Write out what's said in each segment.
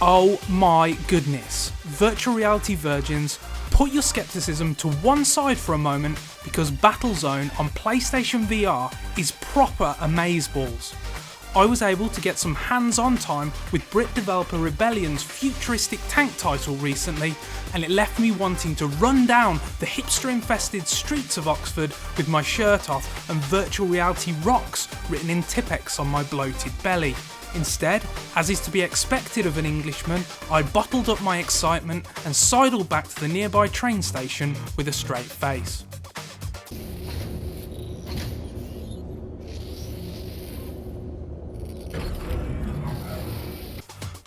Oh my goodness, virtual reality virgins, put your skepticism to one side for a moment because Battlezone on PlayStation VR is proper amazeballs. I was able to get some hands-on time with Brit developer Rebellion's futuristic tank title recently, and it left me wanting to run down the hipster-infested streets of Oxford with my shirt off and virtual reality rocks written in Tipex on my bloated belly. Instead, as is to be expected of an Englishman, I bottled up my excitement and sidled back to the nearby train station with a straight face.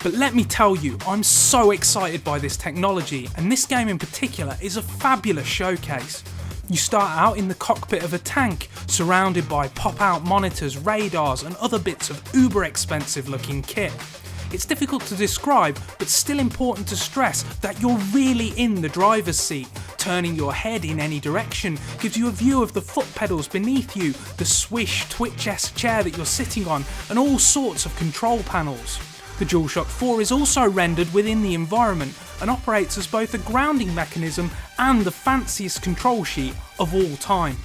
But let me tell you, I'm so excited by this technology, and this game in particular is a fabulous showcase. You start out in the cockpit of a tank, surrounded by pop-out monitors, radars and other bits of uber expensive looking kit. It's difficult to describe, but still important to stress that you're really in the driver's seat. Turning your head in any direction gives you a view of the foot pedals beneath you, the swish Twitch-esque chair that you're sitting on, and all sorts of control panels. The DualShock 4 is also rendered within the environment and operates as both a grounding mechanism and the fanciest control sheet of all time.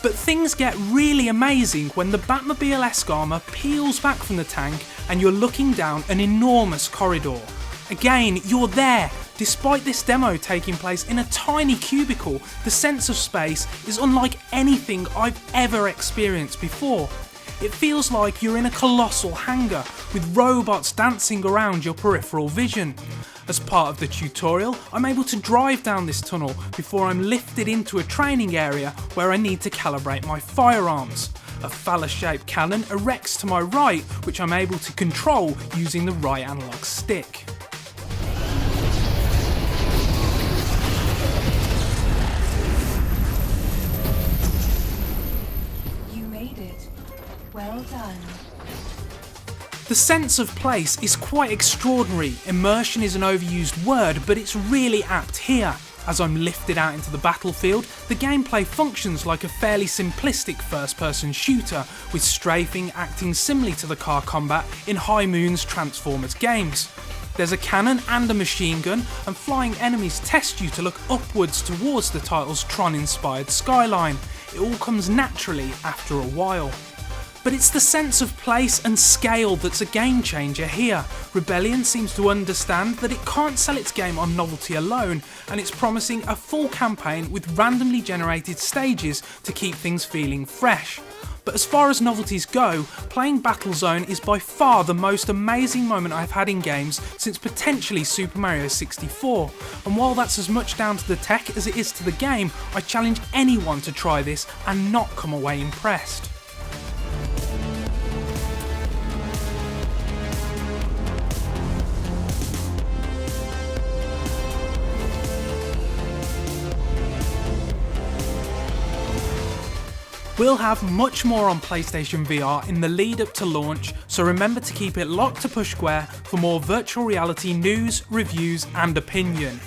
But things get really amazing when the Batmobile-esque armour peels back from the tank and you're looking down an enormous corridor. Again, you're there. Despite this demo taking place in a tiny cubicle, the sense of space is unlike anything I've ever experienced before. It feels like you're in a colossal hangar with robots dancing around your peripheral vision. As part of the tutorial, I'm able to drive down this tunnel before I'm lifted into a training area where I need to calibrate my firearms. A phallus-shaped cannon erects to my right, which I'm able to control using the right analog stick. Well done. The sense of place is quite extraordinary. Immersion is an overused word, but it's really apt here. As I'm lifted out into the battlefield, the gameplay functions like a fairly simplistic first-person shooter, with strafing acting similarly to the car combat in High Moon's Transformers games. There's a cannon and a machine gun, and flying enemies test you to look upwards towards the title's Tron-inspired skyline. It all comes naturally after a while. But it's the sense of place and scale that's a game changer here. Rebellion seems to understand that it can't sell its game on novelty alone, and it's promising a full campaign with randomly generated stages to keep things feeling fresh. But as far as novelties go, playing Battlezone is by far the most amazing moment I've had in games since potentially Super Mario 64, and while that's as much down to the tech as it is to the game, I challenge anyone to try this and not come away impressed. We'll have much more on PlayStation VR in the lead up to launch, so remember to keep it locked to Push Square for more virtual reality news, reviews and opinion.